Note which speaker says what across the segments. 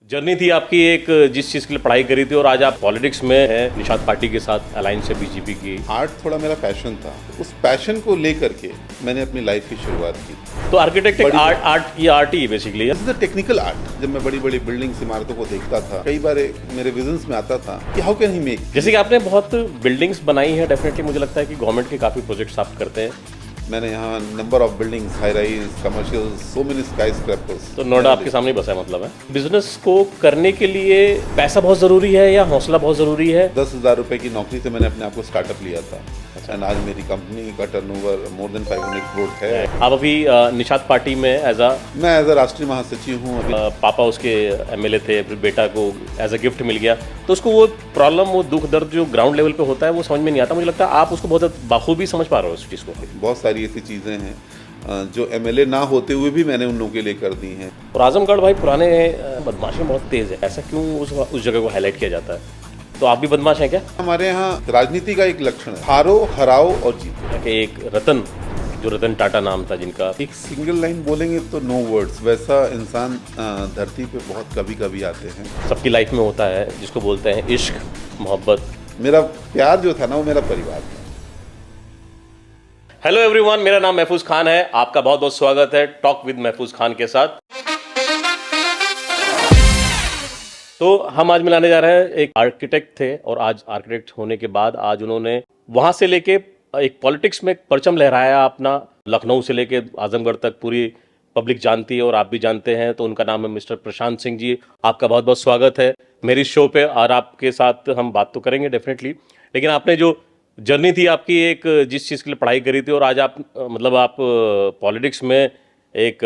Speaker 1: Journey थी आपकी एक जिस चीज़ के लिए पढ़ाई करी थी और आज आप पॉलिटिक्स में हैं निशात पार्टी के साथ अलायंस है बीजेपी की।
Speaker 2: आर्ट थोड़ा मेरा पैशन था, उस पैशन को लेकर के मैंने अपनी लाइफ की शुरुआत की।
Speaker 1: तो आर्किटेक्ट एक आर्ट ये आर्ट ही है basically.
Speaker 2: This is the technical art. जब मैं बड़ी बड़ी बिल्डिंग्स इमारतों को देखता था, कई बार मेरे विजन्स में आता था कि हाउ कैन ही मेक।
Speaker 1: जैसे कि आपने बहुत बिल्डिंग्स बनाई है, डेफिनेटली मुझे लगता है कि गवर्नमेंट के काफ़ी प्रोजेक्ट्स आप करते हैं।
Speaker 2: मैंने यहाँ number of buildings, high rise, commercial, so many sky scrapers.
Speaker 1: तो नोएडा आपके सामने ही बसा है, मतलब है। बिजनेस को करने के लिए पैसा बहुत ज़रूरी है या हौसला बहुत ज़रूरी है?
Speaker 2: 10,000 रुपए की नौकरी से मैंने अपने आप को स्टार्टअप लिया था। एंड आज मेरी कंपनी का टर्नओवर मोर देन 500 करोड़ है।
Speaker 1: आप अभी निशात पार्टी में
Speaker 2: मैं एज अ राष्ट्रीय महासचिव हूँ अभी।
Speaker 1: पापा उसके एमएलए थे, फिर बेटा को एज अ गिफ्ट मिल गया, तो उसको वो प्रॉब्लम, वो दुख दर्द जो ग्राउंड लेवल पे होता है वो समझ में नहीं आता। मुझे लगता है आप उसको बहुत बाखूबी समझ पा रहे हो उस चीज़ को।
Speaker 2: बहुत सारी ऐसी चीज़ें हैं जो एमएलए ना होते हुए भी मैंने उन लोगों के लिए कर दी हैं।
Speaker 1: और आजमगढ़ भाई पुराने बदमाशी में बहुत तेज़ है, ऐसा क्यों उस जगह को हाईलाइट किया जाता है? तो आप भी बदमाश हैं क्या?
Speaker 2: हमारे यहाँ राजनीति का एक लक्षण है, हारो, हराओ और जीतो।
Speaker 1: कि एक रतन, जो रतन टाटा नाम था जिनका,
Speaker 2: एक सिंगल लाइन बोलेंगे तो नो वर्ड्स, वैसा इंसान धरती पे बहुत कभी कभी आते हैं।
Speaker 1: सबकी लाइफ में होता है जिसको बोलते हैं इश्क, मोहब्बत।
Speaker 2: मेरा प्यार जो था ना, वो मेरा परिवार था।
Speaker 1: हेलो एवरीवन, मेरा नाम महफूज खान है। आपका बहुत बहुत स्वागत है टॉक विद महफूज खान के साथ। तो हम आज मिलाने जा रहे हैं, एक आर्किटेक्ट थे और आज आर्किटेक्ट होने के बाद आज उन्होंने वहां से लेके एक पॉलिटिक्स में परचम लहराया अपना। लखनऊ से लेके आजमगढ़ तक पूरी पब्लिक जानती है और आप भी जानते हैं। तो उनका नाम है मिस्टर प्रशांत सिंह जी। आपका बहुत बहुत स्वागत है मेरी शो पे, और आपके साथ हम बात तो करेंगे डेफिनेटली। लेकिन आपने जो जर्नी थी आपकी एक जिस चीज़ के लिए पढ़ाई करी थी और आज आप मतलब आप पॉलिटिक्स में एक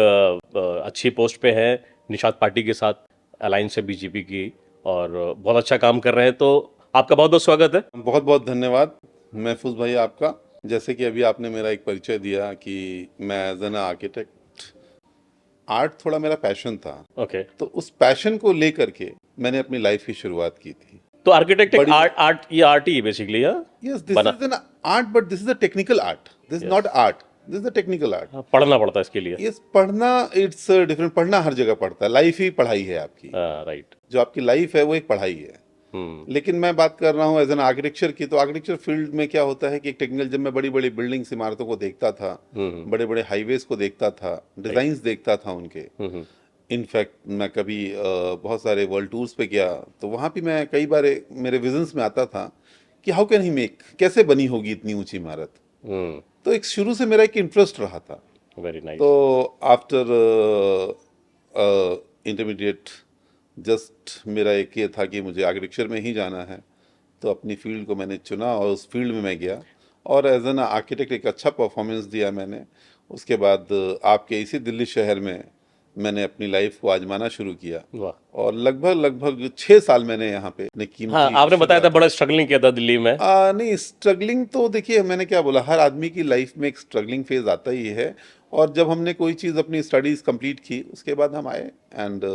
Speaker 1: अच्छी पोस्ट पे हैं निशात पार्टी के साथ अलायंस है बीजेपी की, और बहुत अच्छा काम कर रहे हैं। तो आपका बहुत बहुत स्वागत है।
Speaker 2: बहुत बहुत धन्यवाद महफूज भाई आपका। जैसे कि अभी आपने मेरा एक परिचय दिया कि मैं एज एन आर्किटेक्ट, आर्ट थोड़ा मेरा पैशन था।
Speaker 1: ओके।
Speaker 2: तो उस पैशन को लेकर के मैंने अपनी लाइफ की शुरुआत की थी।
Speaker 1: तो आर्किटेक्ट एक आर्ट ये आर्ट ही है basically.
Speaker 2: Yes, this is an art, but this is a technical art. This is not art, this is a technical art.
Speaker 1: पढ़ना पड़ता है इसके लिए।
Speaker 2: यस, पढ़ना इट्स डिफरेंट। पढ़ना हर जगह पड़ता है, लाइफ ही पढ़ाई है आपकी।
Speaker 1: राइट।
Speaker 2: जो आपकी लाइफ है वो एक पढ़ाई है। लेकिन मैं बात कर रहा हूँ एज एन आर्किटेक्चर की। तो आर्किटेक्चर फील्ड में क्या होता है कि एक टेक्निकल, जब मैं बड़ी बड़ी बिल्डिंग्स, इमारतों को देखता था, बड़े बड़े हाईवेज को देखता था, डिजाइन्स देखता था उनके। इनफैक्ट मैं कभी बहुत सारे वर्ल्ड टूर्स पे गया, तो वहाँ भी मैं कई बार मेरे विजन्स में आता था कि हाउ कैन ही मेक, कैसे बनी होगी इतनी ऊंची इमारत। तो एक शुरू से मेरा एक इंटरेस्ट रहा था।
Speaker 1: Very nice.
Speaker 2: तो आफ्टर इंटरमीडिएट जस्ट मेरा एक ये था कि मुझे आर्किटेक्चर में ही जाना है। तो अपनी फील्ड को मैंने चुना और उस फील्ड में मैं गया और एज एन आर्किटेक्ट एक अच्छा परफॉर्मेंस दिया मैंने। उसके बाद आपके इसी दिल्ली शहर में मैंने अपनी लाइफ को आजमाना शुरू किया।
Speaker 1: वाह।
Speaker 2: और लगभग 6 साल मैंने यहाँ पे अपने कीमती।
Speaker 1: हाँ, आपने बताया था बड़ा स्ट्रगलिंग किया था दिल्ली में।
Speaker 2: नहीं, स्ट्रगलिंग तो देखिए, मैंने क्या बोला, हर आदमी की लाइफ में एक स्ट्रगलिंग फेज आता ही है। और जब हमने कोई चीज़ अपनी स्टडीज़ कंप्लीट की, उसके बाद हम आए एंड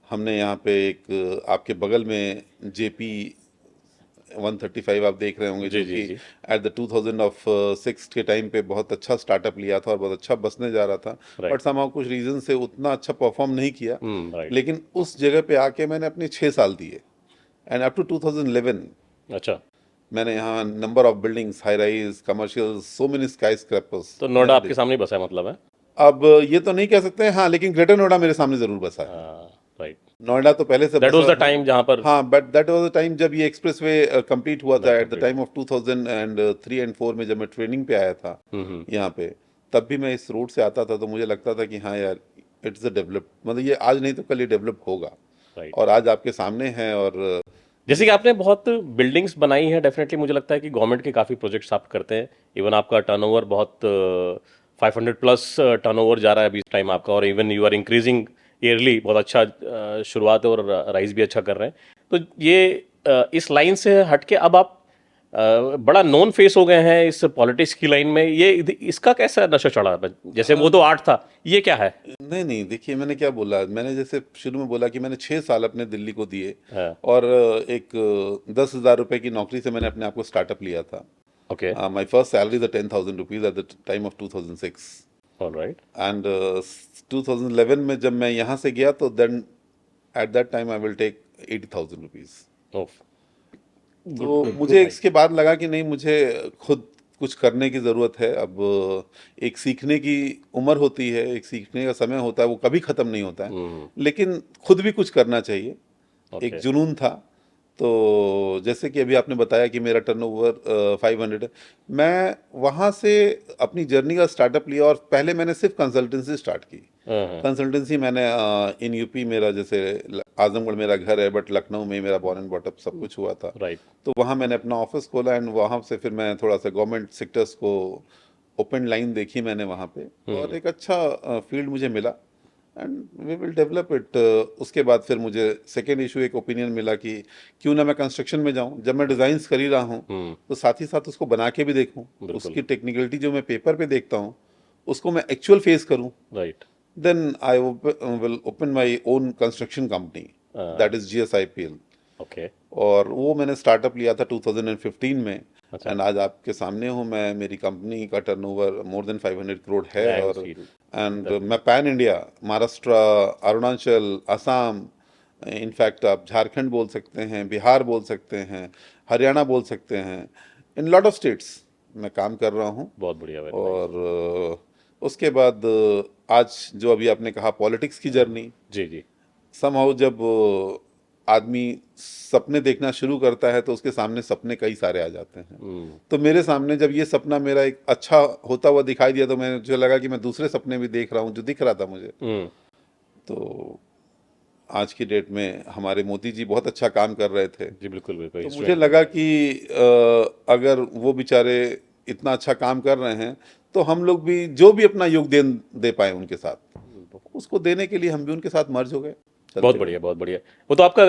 Speaker 2: हमने यहाँ पे एक आपके बगल में जेपी 135 आप देख रहे होंगे, जो कि एट द 2006 के टाइम पे बहुत अच्छा स्टार्टअप लिया था और बहुत अच्छा बसने जा रहा था। बट समाउ कुछ रीजन से उतना अच्छा परफॉर्म नहीं किया। लेकिन उस जगह पे आके मैंने अपने 6 साल दिए एंड अप टू 2011।
Speaker 1: अच्छा।
Speaker 2: मैंने यहाँ number of buildings, high rise, commercial, so many sky scrapers.
Speaker 1: तो नोएडा आपके सामने ही बसा है, मतलब है।
Speaker 2: अब ये तो नहीं कह सकते हैं, हाँ, लेकिन ग्रेटर नोएडा मेरे सामने जरूर बसा है।
Speaker 1: राइट।
Speaker 2: नोएडा तो पहले say
Speaker 1: that was the time जहाँ पर,
Speaker 2: हाँ, but that was the time जब ये एक्सप्रेसवे कंप्लीट हुआ था। Eight the time of 2003 and 4 में जब मैं ट्रेनिंग पे आया था यहाँ पे, तब भी मैं इस रोड से आता था। तो मुझे लगता था कि हाँ यार, इट्स अ डेवलप, मतलब ये आज नहीं तो कल ये डेवलप होगा। और आज आपके सामने है। और
Speaker 1: जैसे कि आपने बहुत बिल्डिंग्स बनाई हैं, डेफिनेटली मुझे लगता है कि गवर्नमेंट के काफ़ी प्रोजेक्ट्स आप करते हैं। इवन आपका टर्नओवर बहुत 500 प्लस टर्नओवर जा रहा है अभी इस टाइम आपका, और even you are increasing yearly. बहुत अच्छा शुरुआत है और राइज भी अच्छा कर रहे हैं। तो ये इस लाइन से हटके अब आप बड़ा नॉन फेस हो गए हैं इस पॉलिटिक्स की लाइन में। ये इसका कैसा नशा चढ़ा? जैसे वो तो आर्ट था, ये क्या है?
Speaker 2: नहीं, देखिए, मैंने क्या बोला, मैंने जैसे शुरू में बोला कि मैंने 6 साल अपने दिल्ली को दिए। और एक 10,000 रुपए की नौकरी से मैंने अपने आप को स्टार्टअप लिया था।
Speaker 1: Okay.
Speaker 2: My first salary the 10,000 rupees at the time of 2006।
Speaker 1: Alright.
Speaker 2: And 2011 में जब मैं यहाँ से गया, तो then at that time I will take 80,000 rupees.
Speaker 1: ओफ,
Speaker 2: तो
Speaker 1: गुड
Speaker 2: मुझे
Speaker 1: हाइक।
Speaker 2: इसके बाद लगा कि नहीं, मुझे खुद कुछ करने की ज़रूरत है। अब एक सीखने की उम्र होती है, एक सीखने का समय होता है, वो कभी ख़त्म नहीं होता है, लेकिन खुद भी कुछ करना चाहिए। एक
Speaker 1: ओके।
Speaker 2: जुनून था। तो जैसे कि अभी आपने बताया कि मेरा टर्नओवर 500 है, मैं वहाँ से अपनी जर्नी का स्टार्टअप लिया और पहले मैंने सिर्फ कंसल्टेंसी स्टार्ट की।
Speaker 1: हाँ,
Speaker 2: कंसल्टेंसी मैंने इन यूपी, मेरा जैसे आजमगढ़ मेरा घर है, बट लखनऊ में मेरा बॉर्न एंड बॉटअप सब कुछ हुआ था।
Speaker 1: राइट।
Speaker 2: तो वहाँ मैंने अपना ऑफिस खोला एंड वहाँ से फिर मैं थोड़ा सा गवर्नमेंट सेक्टर्स को ओपन लाइन देखी मैंने वहाँ पे, और एक अच्छा फील्ड मुझे मिला and we will develop it. उसके बाद फिर मुझे सेकेंड इशू एक ओपिनियन मिला कि क्यों ना मैं कंस्ट्रक्शन में जाऊँ। जब मैं डिज़ाइंस कर ही रहा हूँ तो साथ ही साथ उसको बना के भी देखूँ,
Speaker 1: बिल्कुल।
Speaker 2: उसकी टेक्निकलिटी जो मैं पेपर पे देखता हूँ उसको मैं एक्चुअल फेस करूँ।
Speaker 1: Right.
Speaker 2: Then I will open my own construction company, that is GSIPL।
Speaker 1: Okay.
Speaker 2: और वो मैंने स्टार्टअप लिया था 2015 में।
Speaker 1: अच्छा।
Speaker 2: एंड आज आपके सामने हूँ मैं, मेरी कंपनी का टर्नओवर मोर देन 500 करोड़ है।
Speaker 1: आई हैव
Speaker 2: और
Speaker 1: सीन
Speaker 2: एंड
Speaker 1: दैट।
Speaker 2: मैं pan India, Maharashtra, Arunachal, Assam, in fact आप झारखंड बोल सकते हैं, बिहार बोल सकते हैं, हरियाणा बोल सकते हैं, इन लॉट ऑफ स्टेट्स मैं काम कर रहा हूँ।
Speaker 1: बहुत बढ़िया, वेरी नाइस।
Speaker 2: और उसके बाद आज जो अभी आपने कहा पॉलिटिक्स की जर्नी,
Speaker 1: जी, जी।
Speaker 2: समहाउ जब आदमी सपने देखना शुरू करता है तो उसके सामने सपने कई सारे आ जाते हैं। तो मेरे सामने जब ये सपना मेरा एक अच्छा होता हुआ दिखाई दिया तो मुझे लगा कि मैं दूसरे सपने भी देख रहा हूँ जो दिख रहा था मुझे।
Speaker 1: हम्म।
Speaker 2: तो आज की डेट में हमारे मोदी जी बहुत अच्छा काम कर रहे थे।
Speaker 1: जी, बिल्कुल, बिल्कुल,
Speaker 2: तो मुझे
Speaker 1: इंस्ट्रूमेंट
Speaker 2: लगा कि अगर वो बेचारे इतना अच्छा काम कर रहे हैं तो हम लोग भी जो भी अपना योगदान दे पाए उनके साथ, उसको देने के लिए हम भी उनके साथ मर्ज हो गए,
Speaker 1: बहुत
Speaker 2: चलते
Speaker 1: बढ़िया,
Speaker 2: गए।
Speaker 1: बहुत बढ़िया। वो तो आपका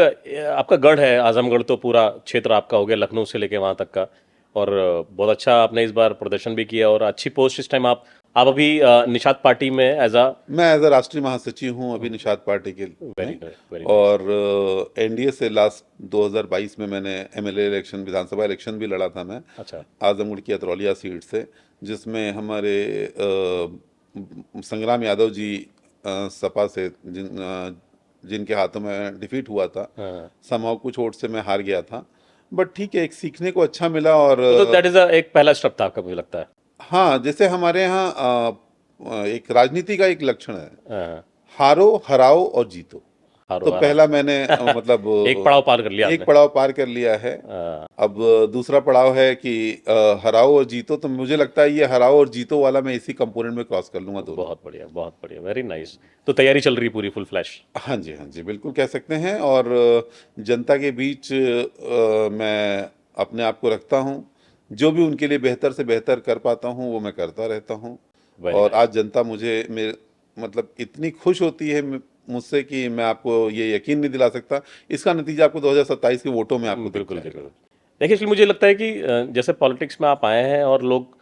Speaker 1: आपका गढ़ है आजमगढ़, तो पूरा क्षेत्र आपका हो गया लखनऊ से लेके वहां तक का। और बहुत अच्छा आपने इस बार प्रदर्शन भी किया और अच्छी पोस्ट इस टाइम आप अभी निषाद पार्टी में एज अ।
Speaker 2: मैं एज अ राष्ट्रीय महासचिव हूँ अभी निषाद पार्टी के
Speaker 1: वेरी
Speaker 2: में।
Speaker 1: Very nice.
Speaker 2: और एनडीए से लास्ट 2022 में मैंने एमएलए इलेक्शन, विधानसभा इलेक्शन भी लड़ा था मैं,
Speaker 1: अच्छा।
Speaker 2: आजमगढ़ की अतरौलिया सीट से, जिसमें हमारे संग्राम यादव जी सपा से जिनके हाथों में डिफीट हुआ था,
Speaker 1: हाँ,
Speaker 2: समहाउ कुछ वोट से मैं हार गया था। बट ठीक है, एक सीखने को अच्छा मिला। और
Speaker 1: वो तो दैट इज एक पहला स्टेप था आपका, मुझे लगता है।
Speaker 2: हाँ, जैसे हमारे यहाँ एक राजनीति का एक लक्षण है,
Speaker 1: हाँ,
Speaker 2: हारो हराओ और जीतो।
Speaker 1: हारो
Speaker 2: तो
Speaker 1: हारा।
Speaker 2: पहला मैंने मतलब
Speaker 1: एक पड़ाव पार कर लिया
Speaker 2: एक
Speaker 1: आपने।
Speaker 2: पड़ाव पार कर लिया है।
Speaker 1: हाँ,
Speaker 2: अब दूसरा पड़ाव है कि हराओ और जीतो। तो मुझे लगता है ये हराओ और जीतो वाला मैं इसी कंपोनेंट में क्रॉस कर लूंगा दोनों।
Speaker 1: बहुत बढ़िया, बहुत बढ़िया, वेरी नाइस। तो तैयारी चल रही पूरी फुल फ्लैश।
Speaker 2: हाँ जी, हाँ जी, बिल्कुल कह सकते हैं। और जनता के बीच मैं अपने आप को रखता हूँ। जो भी उनके लिए बेहतर से बेहतर कर पाता हूँ वो मैं करता रहता हूँ।
Speaker 1: वेरी
Speaker 2: और
Speaker 1: नाइस।
Speaker 2: आज जनता मुझे मेरे मतलब इतनी खुश होती है मुझसे कि मैं आपको ये यकीन नहीं दिला सकता। इसका नतीजा आपको 2027 के वोटों में आपको दिख
Speaker 1: बिल्कुल,
Speaker 2: जाएगा।
Speaker 1: बिल्कुल। देखिए, इसलिए मुझे लगता है कि जैसे पॉलिटिक्स में आप आए हैं और लोग,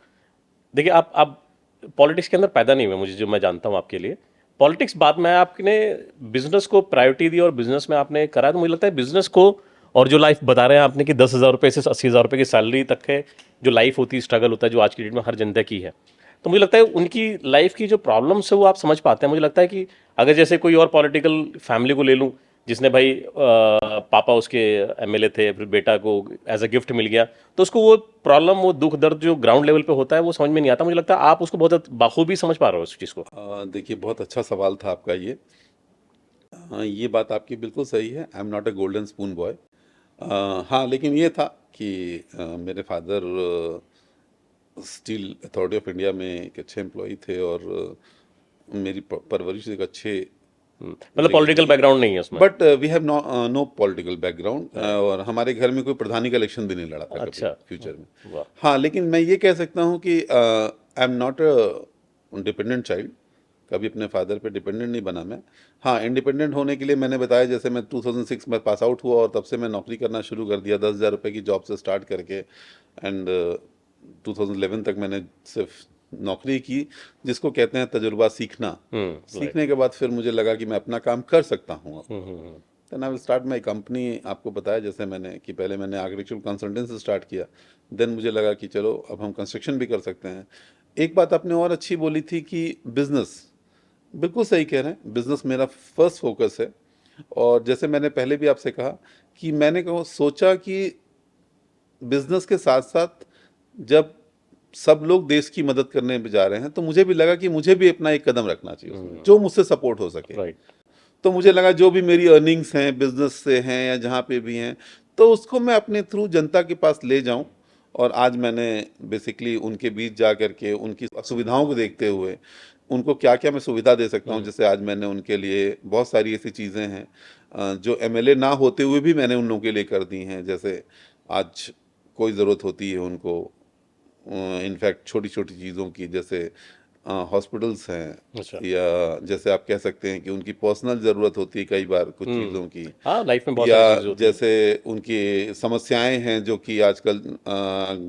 Speaker 1: देखिए आप पॉलिटिक्स के अंदर पैदा नहीं हुए, मुझे जो मैं जानता हूँ आपके लिए। पॉलिटिक्स बाद में आपने बिजनेस को प्रायोरिटी दी और बिजनेस में आपने करा, तो मुझे लगता है बिजनेस को, और जो लाइफ बता रहे हैं आपने कि 10,000 रुपये से 80,000 रुपये की सैलरी तक है जो लाइफ होती है, स्ट्रगल होता है जो आज की डेट में हर जनता की है। तो मुझे लगता है उनकी लाइफ की जो प्रॉब्लम्स है वो आप समझ पाते हैं। मुझे लगता है कि अगर जैसे कोई और पॉलिटिकल फैमिली को ले लूँ जिसने भाई पापा उसके एमएलए थे, फिर बेटा को एज अ गिफ्ट मिल गया, तो उसको वो प्रॉब्लम, वो दुख दर्द जो ग्राउंड लेवल पे होता है वो समझ में नहीं आता। मुझे लगता है आप उसको बहुत बाखूबी समझ पा रहे हो उस चीज़ को।
Speaker 2: देखिए, बहुत अच्छा सवाल था आपका ये। ये बात आपकी बिल्कुल सही है, I am not a golden spoon boy. हाँ, लेकिन ये था कि मेरे father steel authority of India में एक अच्छे एम्प्लॉय थे। और मेरी परवरिश एक अच्छे
Speaker 1: मतलब
Speaker 2: जगह
Speaker 1: पॉलिटिकल
Speaker 2: हुई।
Speaker 1: बैकग्राउंड नहीं है उसमें।
Speaker 2: But we have no political background. और हमारे घर में कोई प्रधानी का इलेक्शन भी नहीं लड़ा था कभी
Speaker 1: अच्छा।
Speaker 2: फ्यूचर में।
Speaker 1: वाह।
Speaker 2: हाँ, लेकिन मैं ये कह सकता हूँ कि I am not a dependent child. कभी अपने फादर पे डिपेंडेंट नहीं बना मैं। हाँ, इंडिपेंडेंट होने के लिए मैंने बताया, जैसे मैं 2006 में पास आउट हुआ और तब से मैं नौकरी करना शुरू कर दिया 10,000 रुपये की जॉब से स्टार्ट करके। एंड 2011 तक मैंने सिर्फ नौकरी की, जिसको कहते हैं तजुर्बा सीखना।
Speaker 1: राइट।
Speaker 2: सीखने के बाद फिर मुझे लगा कि मैं अपना काम कर सकता हूँ अब।
Speaker 1: Hmm, hmm, hmm.
Speaker 2: Then I will start my company. आपको बताया जैसे मैंने कि पहले मैंने आर्किटेक्चरल कंसल्टेंसी स्टार्ट किया। देन मुझे लगा कि चलो अब हम कंस्ट्रक्शन भी कर सकते हैं। एक बात आपने और अच्छी बोली थी कि बिजनेस, बिल्कुल सही कह रहे हैं, बिजनेस मेरा फर्स्ट फोकस है। और जैसे मैंने पहले भी आपसे कहा कि मैंने सोचा कि बिजनेस के साथ साथ जब सब लोग देश की मदद करने में जा रहे हैं तो मुझे भी लगा कि मुझे भी अपना एक कदम रखना चाहिए उसमें, जो मुझसे सपोर्ट हो सके।
Speaker 1: राइट।
Speaker 2: तो मुझे लगा जो भी मेरी अर्निंग्स हैं बिजनेस से हैं या जहाँ पे भी हैं, तो उसको मैं अपने थ्रू जनता के पास ले जाऊं। और आज मैंने बेसिकली उनके बीच जा करके उनकी असुविधाओं को देखते हुए उनको क्या क्या मैं सुविधा दे सकता हूं, जैसे आज मैंने उनके लिए बहुत सारी ऐसी चीज़ें हैं जो एमएलए ना होते हुए भी मैंने उन लोगों के लिए कर दी हैं। जैसे आज कोई ज़रूरत होती है उनको, इनफैक्ट छोटी छोटी चीज़ों की, जैसे हॉस्पिटल्स हैं,
Speaker 1: अच्छा।
Speaker 2: या जैसे आप कह सकते हैं कि उनकी पर्सनल ज़रूरत होती है कई बार कुछ चीज़ों की,
Speaker 1: हाँ, लाइफ में बहुत
Speaker 2: या
Speaker 1: सारी चीजें होती हैं।
Speaker 2: जैसे उनकी समस्याएं हैं जो कि आजकल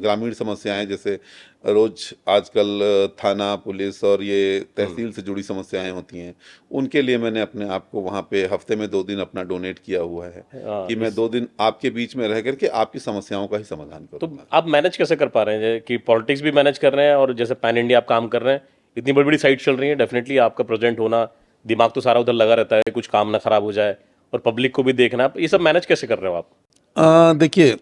Speaker 2: ग्रामीण समस्याएं, जैसे रोज आजकल थाना पुलिस और ये तहसील से जुड़ी समस्याएं होती हैं, उनके लिए मैंने अपने आप को वहाँ पे हफ्ते में 2 दिन अपना डोनेट किया हुआ है
Speaker 1: हाँ,
Speaker 2: कि मैं 2 दिन आपके बीच में रह करके आपकी समस्याओं का ही समाधान
Speaker 1: तो
Speaker 2: करूँगा।
Speaker 1: आप मैनेज कैसे कर पा रहे हैं कि पॉलिटिक्स भी मैनेज कर रहे हैं और जैसे पैन इंडिया आप काम कर रहे हैं, इतनी बड़ी बड़ी साइट चल रही है, डेफिनेटली आपका प्रेजेंट होना, दिमाग तो सारा उधर लगा रहता है, कुछ काम ना खराब हो जाए और पब्लिक को भी देखना, आप ये सब मैनेज कैसे कर रहे हो आप?
Speaker 2: देखिए,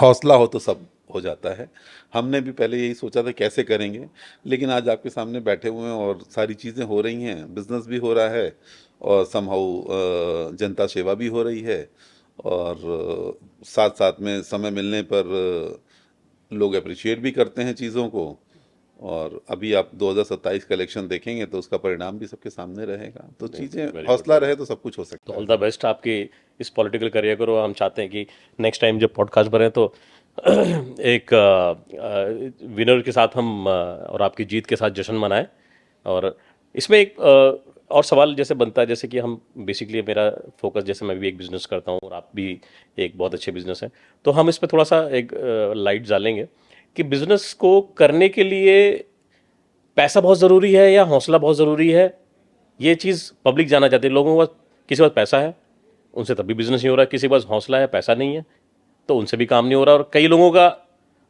Speaker 2: हौसला हो तो सब हो जाता है। हमने भी पहले यही सोचा था कैसे करेंगे, लेकिन आज आपके सामने बैठे हुए हैं और सारी चीज़ें हो रही हैं, बिजनेस भी हो रहा है और समहाउ जनता सेवा भी हो रही है, और साथ साथ में समय मिलने पर लोग अप्रिशिएट भी करते हैं चीज़ों को। और अभी आप 2027 का इलेक्शन देखेंगे तो उसका परिणाम भी सबके सामने रहेगा। तो चीज़ें,
Speaker 1: वेरी गुड,
Speaker 2: हौसला
Speaker 1: वेरी
Speaker 2: रहे
Speaker 1: गुड।
Speaker 2: तो सब कुछ हो
Speaker 1: तो
Speaker 2: सकता
Speaker 1: ऑल
Speaker 2: है।
Speaker 1: द बेस्ट आपकी इस पॉलिटिकल करियर को। हम चाहते हैं कि नेक्स्ट टाइम जब पॉडकास्ट बने तो एक विनर के साथ हम और आपकी जीत के साथ जश्न मनाएं। और इसमें एक और सवाल जैसे बनता है, जैसे कि हम बेसिकली, मेरा फोकस, जैसे मैं भी एक बिजनेस करता हूँ और आप भी एक बहुत अच्छे बिजनेस हैं, तो हम इस पे थोड़ा सा एक लाइट डालेंगे कि बिजनेस को करने के लिए पैसा बहुत ज़रूरी है या हौसला बहुत ज़रूरी है। ये चीज़ पब्लिक जानना चाहती है। लोगों के पास, किसी के पास पैसा है, उनसे तभी बिजनेस नहीं हो रहा, किसी के पास हौसला है, पैसा नहीं है, तो उनसे भी काम नहीं हो रहा। और कई लोगों का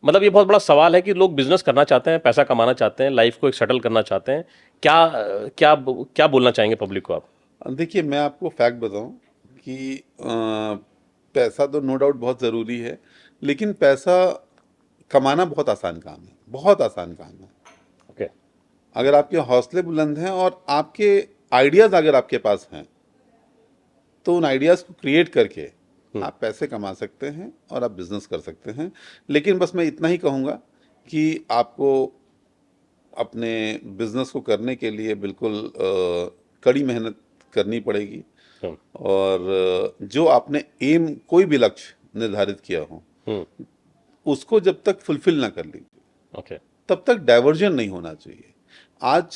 Speaker 1: मतलब ये बहुत बड़ा सवाल है कि लोग बिजनेस करना चाहते हैं, पैसा कमाना चाहते हैं, लाइफ को एक सेटल करना चाहते हैं। क्या क्या क्या बोलना चाहेंगे पब्लिक को आप?
Speaker 2: देखिए, मैं आपको फैक्ट बताऊं कि पैसा तो नो डाउट बहुत ज़रूरी है, लेकिन पैसा कमाना बहुत आसान काम है, बहुत आसान काम है।
Speaker 1: ओके।
Speaker 2: अगर आपके हौसले बुलंद हैं और आपके आइडियाज़ अगर आपके पास हैं, तो उन आइडियाज़ को क्रिएट करके आप पैसे कमा सकते हैं और आप बिजनेस कर सकते हैं। लेकिन बस मैं इतना ही कहूँगा कि आपको अपने बिजनेस को करने के लिए बिल्कुल कड़ी मेहनत करनी पड़ेगी।
Speaker 1: हम्म।
Speaker 2: और जो आपने एम, कोई भी लक्ष्य निर्धारित किया हो,
Speaker 1: हम्म।
Speaker 2: उसको जब तक फुलफिल ना कर लीजिए
Speaker 1: ओके।
Speaker 2: तब तक डाइवर्जन नहीं होना चाहिए। आज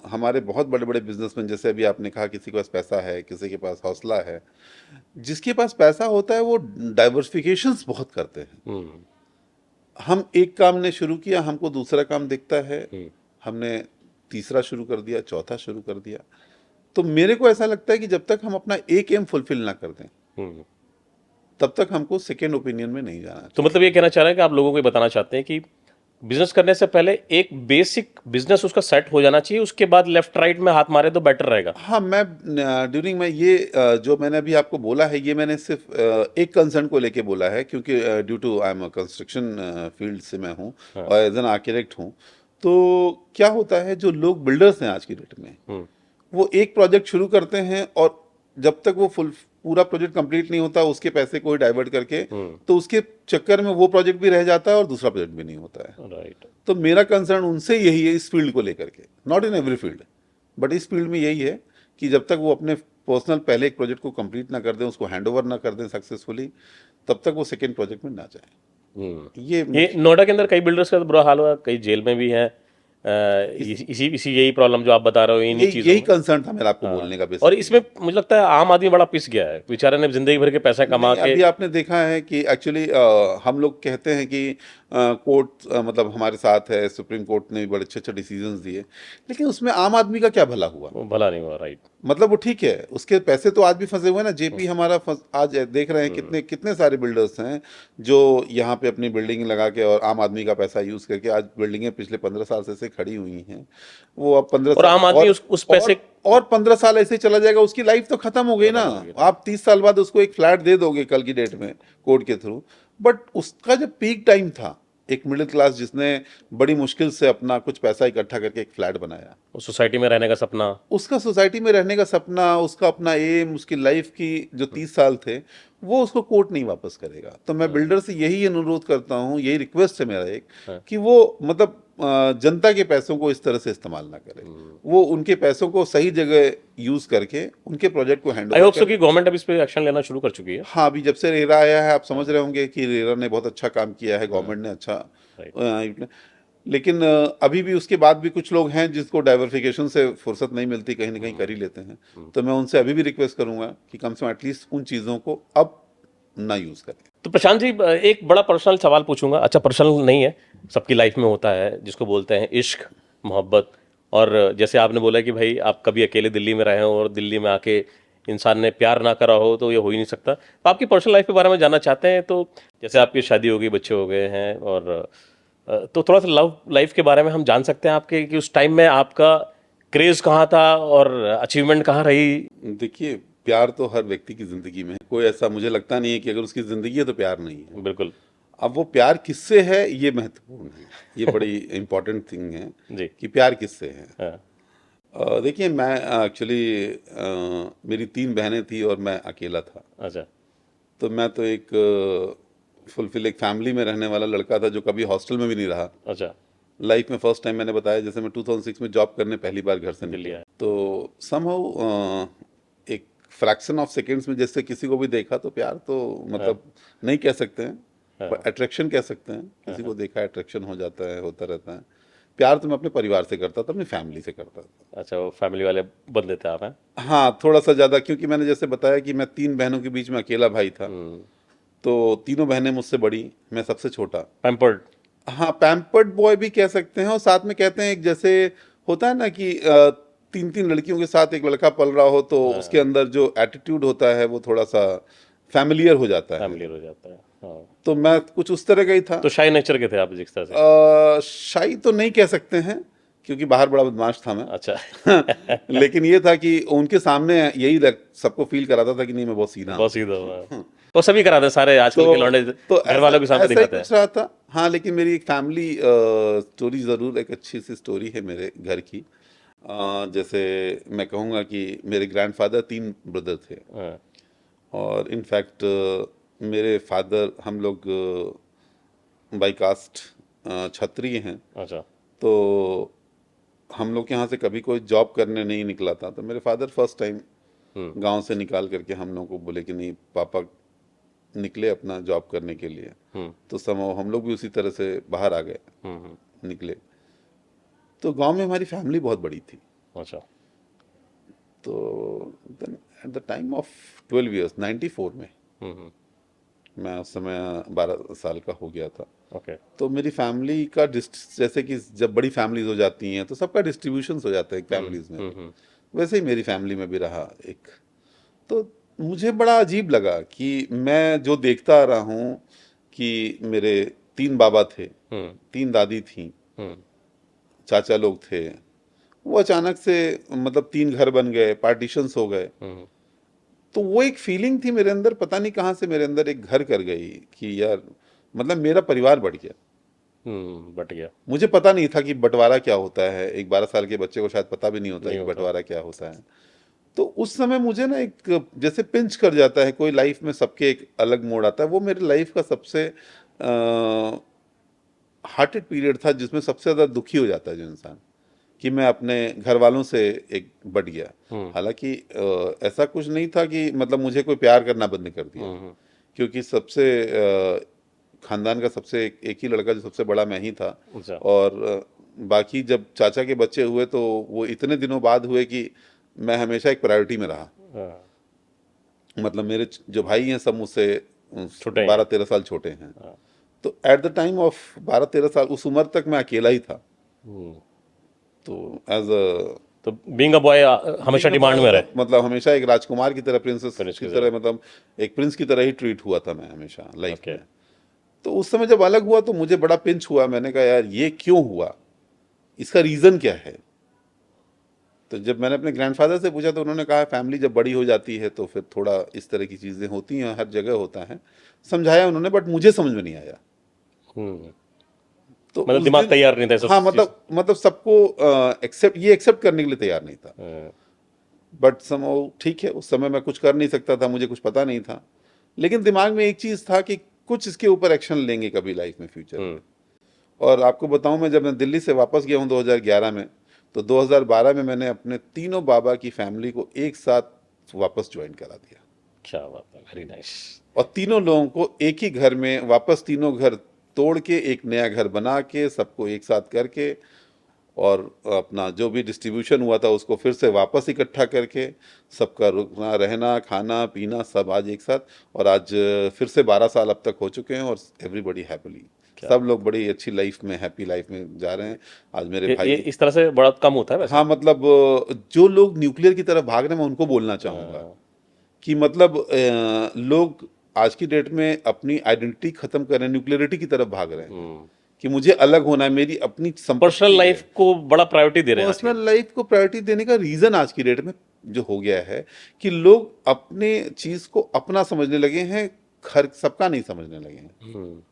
Speaker 2: हमारे बहुत बड़े बड़े बिजनेसमैन, जैसे अभी आपने कहा किसी के पास पैसा है, किसी के पास हौसला है, जिसके पास पैसा होता है वो डाइवर्सिफिकेशंस बहुत करते हैं।
Speaker 1: हम्म।
Speaker 2: हम एक काम ने शुरू किया, हमको दूसरा काम दिखता है,
Speaker 1: हम्म।
Speaker 2: हमने तीसरा शुरू कर दिया, चौथा शुरू कर दिया। तो मेरे को ऐसा लगता है कि जब तक हम अपना एक एम फुलफिल ना कर दें,
Speaker 1: हम्म।
Speaker 2: तब तक हमको सेकेंड ओपिनियन में नहीं जाना
Speaker 1: तो मतलब ये कहना चाह रहे हैं कि आप लोगों को ये बताना चाहते हैं कि बिजनेस करने से पहले एक बेसिक बिजनेस उसका सेट हो जाना चाहिए, उसके बाद लेफ्ट राइट में हाथ मारे तो बेटर रहेगा।
Speaker 2: चाहिए। हाँ, मैं ड्यूरिंग में ये जो मैंने अभी आपको बोला है, ये मैंने सिर्फ एक कंसर्न को लेके बोला है, क्योंकि due to I am construction field से मैं हूँ और एज एन आर्किटेक्ट हूँ। तो क्या होता है, जो लोग बिल्डर्स हैं आज की डेट में,
Speaker 1: हम्म।
Speaker 2: वो एक प्रोजेक्ट शुरू करते हैं और जब तक वो पूरा प्रोजेक्ट कंप्लीट नहीं होता उसके पैसे को ही डाइवर्ट करके, तो उसके चक्कर में वो प्रोजेक्ट भी रह जाता है और दूसरा प्रोजेक्ट भी नहीं होता है।
Speaker 1: राइट।
Speaker 2: तो मेरा कंसर्न उनसे यही है, इस फील्ड को लेकर के, not in every field, but इस फील्ड में यही है कि जब तक वो अपने पर्सनल पहले एक प्रोजेक्ट को कंप्लीट ना कर दें, उसको हैंड ओवर ना कर दें सक्सेसफुली, तब तक वो सेकेंड प्रोजेक्ट में ना जाए।
Speaker 1: ये नोएडा के अंदर कई बिल्डर्स का तो बुरा हाल हुआ, कई जेल में भी हैं। इसी इसी यही प्रॉब्लम जो आप बता रहे हो, इन्हीं चीजों
Speaker 2: यही
Speaker 1: में।
Speaker 2: कंसर्न था मेरा आपको बोलने का
Speaker 1: और
Speaker 2: बेसिकली।
Speaker 1: इसमें मुझे लगता है आम आदमी बड़ा पिस गया है, बेचारे ने जिंदगी भर के पैसा कमा
Speaker 2: नहीं,
Speaker 1: के।
Speaker 2: अभी आपने देखा है कि एक्चुअली हम लोग कहते हैं कि कोर्ट मतलब हमारे साथ है, सुप्रीम कोर्ट ने भी बड़े अच्छे अच्छे डिसीजंस दिए, लेकिन उसमें आम आदमी का क्या भला हुआ?
Speaker 1: वो भला नहीं हुआ। राइट।
Speaker 2: मतलब वो ठीक है, उसके पैसे तो आज भी फंसे हुए हैं ना। जेपी हमारा आज देख रहे हैं कितने कितने सारे बिल्डर्स हैं जो यहाँ पे अपनी बिल्डिंग लगा के और आम आदमी का पैसा यूज करके आज बिल्डिंगें पिछले 15 साल से खड़ी हुई हैं, वो अब 15
Speaker 1: और
Speaker 2: साल
Speaker 1: आम आदमी उस पैसे
Speaker 2: और 15 साल ऐसे ही चला जाएगा, उसकी लाइफ तो खत्म हो गई ना। आप 30 साल बाद उसको एक फ्लैट दे दोगे कल की डेट में कोर्ट के थ्रू, बट उसका जब पीक टाइम था, एक मिडिल क्लास जिसने बड़ी मुश्किल से अपना कुछ पैसा इकट्ठा करके एक फ्लैट बनाया,
Speaker 1: उस सोसाइटी में रहने का सपना,
Speaker 2: उसका सोसाइटी में रहने का सपना, उसका अपना एम, उसकी लाइफ की जो 30 साल थे, वो उसको कोर्ट नहीं वापस करेगा। तो मैं बिल्डर से यही अनुरोध करता हूँ, यही रिक्वेस्ट है मेरा एक, कि वो मतलब जनता के पैसों को इस तरह से इस्तेमाल ना करे, वो उनके पैसों को सही जगह यूज करके उनके प्रोजेक्ट को हैंड
Speaker 1: आई
Speaker 2: ओवर
Speaker 1: होप सो
Speaker 2: करे।
Speaker 1: कि गवर्नमेंट अब इस पे एक्शन लेना शुरू कर चुकी है।
Speaker 2: हाँ, अभी जब से रेरा आया है, आप समझ रहे होंगे कि रेरा ने बहुत अच्छा काम किया है, गवर्नमेंट ने अच्छा लेकिन अभी भी उसके बाद भी कुछ लोग हैं जिसको डाइवर्सिफिकेशन से फुर्सत नहीं मिलती, कहीं ना कहीं कर ही लेते हैं। तो मैं उनसे अभी भी रिक्वेस्ट करूंगा कि कम से कम एटलीस्ट उन चीज़ों को अब ना यूज करें।
Speaker 1: तो प्रशांत जी, एक बड़ा पर्सनल सवाल पूछूंगा। अच्छा, पर्सनल नहीं है, सबकी लाइफ में होता है, जिसको बोलते हैं इश्क, मोहब्बत। और जैसे आपने बोला कि भाई आप कभी अकेले दिल्ली में रहे हो और दिल्ली में आके इंसान ने प्यार ना करा हो तो ये हो ही नहीं सकता। तो आपकी पर्सनल लाइफ के बारे में जानना चाहते हैं। तो जैसे आपकी शादी हो गई, बच्चे हो गए हैं, और तो थोड़ा सा लव लाइफ के बारे में हम जान सकते हैं आपके, कि उस टाइम में आपका क्रेज कहाँ था और अचीवमेंट कहाँ रही।
Speaker 2: देखिए, प्यार तो हर व्यक्ति की जिंदगी में है, कोई ऐसा मुझे लगता नहीं है कि अगर उसकी जिंदगी है तो प्यार नहीं है।
Speaker 1: बिल्कुल
Speaker 2: अब वो प्यार किससे है ये महत्वपूर्ण है, ये बड़ी इंपॉर्टेंट थिंग है
Speaker 1: जी।
Speaker 2: कि प्यार किससे है।
Speaker 1: हाँ,
Speaker 2: देखिए, मैं एक्चुअली मेरी 3 बहनें थी और मैं अकेला था।
Speaker 1: अच्छा
Speaker 2: तो मैं तो एक फुलफिल एक फैमिली में रहने वाला लड़का था जो कभी हॉस्टल में भी नहीं रहा।
Speaker 1: अच्छा।
Speaker 2: लाइफ में फर्स्ट टाइम मैंने बताया, जैसे मैं 2006 में जॉब करने पहली बार घर से
Speaker 1: दिल्ली
Speaker 2: निकला,
Speaker 1: आए।
Speaker 2: तो समहाउ एक फ्रैक्शन ऑफ सेकेंड्स में जैसे किसी को भी देखा तो प्यार तो मतलब नहीं कह सकते हैं, पर अट्रैक्शन कह सकते हैं। किसी को देखा अट्रैक्शन हो जाता है, होता रहता है। प्यार तो मैं अपने परिवार से करता था, अपनी फैमिली से करता था।
Speaker 1: अच्छा, वो फैमिली वाले बंदे थे आप हैं?
Speaker 2: हाँ, थोड़ा सा ज़्यादा, क्योंकि मैंने जैसे बताया कि मैं 3 बहनों के बीच में अकेला भाई था। तो तीनों बहनें मुझसे बड़ी, मैं सबसे छोटा।
Speaker 1: पैम्पर्ड।
Speaker 2: हाँ, पैम्पर्ड बॉय भी कह सकते हैं, और साथ में कहते हैं एक जैसे होता है ना कि 3 लड़कियों के साथ एक लड़का पल रहा हो तो उसके अंदर जो एटीट्यूड होता है वो थोड़ा सा फैमिलियर हो जाता है।
Speaker 1: फैमिली हो जाता है, हाँ।
Speaker 2: तो मैं कुछ उस तरह का ही था।
Speaker 1: तो शाई नेचर के थे आप जिस तरह से?
Speaker 2: शाई तो नहीं कह सकते हैं, क्योंकि बाहर बड़ा बदमाश था मैं।
Speaker 1: अच्छा।
Speaker 2: लेकिन ये था कि उनके सामने यही सबको फील कराता था कि नहीं, मैं बहुत सीधा हूँ।
Speaker 1: बहुत सीधा हुआ। वो सभी कराते हैं, सारे आजकल के लौंडे घर वालों के सामने
Speaker 2: ऐसा ही
Speaker 1: दिखाते हैं।
Speaker 2: कुछ रहा था। हाँ, लेकिन मेरी एक फैमिली स्टोरी ज़रूर, एक अच्छी सी स्टोरी है मेरे घर की। जैसे मैं कहूँगा कि मेरे ग्रैंडफादर 3 ब्रदर थे,
Speaker 1: हाँ,
Speaker 2: और इनफैक्ट मेरे फादर, हम लोग बाई कास्ट क्षत्रिय हैं।
Speaker 1: अच्छा।
Speaker 2: तो हम लोग के यहाँ से कभी कोई जॉब करने नहीं निकला था। तो मेरे फादर फर्स्ट टाइम गांव से निकाल करके हम लोग को बोले कि नहीं, पापा निकले अपना जॉब करने के लिए। तो समझो हम लोग भी उसी तरह से बाहर आ गए, निकले। तो गांव में हमारी फैमिली बहुत बड़ी थी।
Speaker 1: अच्छा।
Speaker 2: तो eight the time of 12 years, 94 में, मैं उस समय 12 साल का हो गया था।
Speaker 1: ओके।
Speaker 2: तो मेरी फैमिली का जैसे कि जब बड़ी फैमिलीज हो जाती हैं तो सबका डिस्ट्रीब्यूशन हो जाता है फैमिलीज में, वैसे ही मेरी फैमिली में भी रहा एक। तो मुझे बड़ा अजीब लगा कि मैं जो देखता आ रहा हूँ कि मेरे 3 बाबा थे, 3 दादी थी, चाचा लोग थे, वो अचानक से मतलब 3 घर बन गए, पार्टीशंस हो गए। तो वो एक फीलिंग थी मेरे अंदर, पता नहीं कहाँ से मेरे अंदर एक घर कर गई कि यार मतलब मेरा परिवार बढ़ गया।
Speaker 1: बट गया।
Speaker 2: मुझे पता नहीं था कि बंटवारा क्या होता है, एक 12 साल के बच्चे को शायद पता भी नहीं होता कि बंटवारा क्या होता है। तो उस समय मुझे ना एक जैसे पिंच कर जाता है कोई, लाइफ में सबके एक अलग मोड़ आता है। वो मेरे लाइफ का सबसे हार्टेड पीरियड था, जिसमें सबसे ज़्यादा दुखी हो जाता है जो इंसान, कि मैं अपने घर वालों से एक बट गया। हालांकि ऐसा कुछ नहीं था कि मतलब मुझे कोई प्यार करना बंद कर दिया, क्योंकि सबसे खानदान का सबसे एक ही लड़का, जो सबसे बड़ा मैं ही था। और बाकी जब चाचा के बच्चे हुए तो वो इतने दिनों बाद हुए कि मैं हमेशा एक प्रायोरिटी में रहा। मतलब मेरे जो भाई हैं सब मुझसे 12-13 साल छोटे हैं। तो एट द टाइम ऑफ 12-13 साल, उस उम्र तक मैं अकेला ही था। तो एज अ
Speaker 1: तो बीइंग अ बॉय हमेशा डिमांड में रहे,
Speaker 2: मतलब हमेशा एक राजकुमार की तरह, प्रिंसेस की तरह, मतलब एक प्रिंस की तरह ही ट्रीट हुआ था मैं हमेशा लाइफ में। तो उस समय जब अलग हुआ तो मुझे बड़ा पिंच हुआ। मैंने कहा यार ये क्यों हुआ, इसका रीज़न क्या है? तो जब मैंने अपने ग्रैंडफादर से पूछा तो उन्होंने कहा फैमिली जब बड़ी हो जाती है तो फिर थोड़ा इस तरह की चीज़ें होती हैं, हर जगह होता है। समझाया उन्होंने, बट मुझे समझ में नहीं आया।
Speaker 1: हम्म।
Speaker 2: तो
Speaker 1: मतलब
Speaker 2: उस
Speaker 1: दिमाग
Speaker 2: दिन,
Speaker 1: तैयार नहीं था सब
Speaker 2: हाँ,
Speaker 1: चीज।
Speaker 2: मतलब सबको एक्सेप्ट करने के लिए तैयार नहीं था।
Speaker 1: हाँ,
Speaker 2: बट समहाउ ठीक है, उस समय मैं कुछ कर नहीं सकता था, मुझे कुछ पता नहीं था। लेकिन दिमाग में एक चीज़ था कि कुछ इसके ऊपर एक्शन लेंगे कभी लाइफ में, फ्यूचर में। और आपको बताऊं, मैं जब मैं दिल्ली से वापस गया हूं 2011 में, तो 2012 में मैंने अपने तीनों बाबा की फैमिली को एक साथ वापस ज्वाइन करा दिया।
Speaker 1: क्या बात है, वेरी नाइस।
Speaker 2: और तीनों लोगों को एक ही घर में वापस, तीनों घर तोड़ के एक नया घर बना के सबको एक साथ करके, और अपना जो भी डिस्ट्रीब्यूशन हुआ था उसको फिर से वापस इकट्ठा करके, सबका रुकना रहना खाना पीना सब आज एक साथ। और आज फिर से 12 साल अब तक हो चुके हैं और एवरीबॉडी हैप्पीली,
Speaker 1: क्या
Speaker 2: सब लोग बड़ी अच्छी लाइफ में, हैप्पी लाइफ में जा रहे हैं। आज मेरे
Speaker 1: ये
Speaker 2: भाई,
Speaker 1: इस तरह से बड़ा कम होता है वैसे।
Speaker 2: हाँ मतलब जो लोग न्यूक्लियर की तरफ भाग रहे हैं मैं उनको बोलना चाहूँगा
Speaker 1: हाँ,
Speaker 2: कि मतलब लोग आज की डेट में अपनी आइडेंटिटी खत्म कर रहे हैं, न्यूक्लियरिटी की तरफ भाग रहे हैं कि मुझे अलग होना है, मेरी अपनी
Speaker 1: पर्सनल
Speaker 2: संपत्ति है।
Speaker 1: लाइफ को बड़ा प्रायोरिटी दे रहे हैं आजकल।
Speaker 2: पर्सनल लाइफ को प्रायोरिटी देने का रीजन आज की डेट में जो हो गया है कि लोग अपने चीज को अपना समझने लगे हैं, घर सबका नहीं समझने लगे हैं।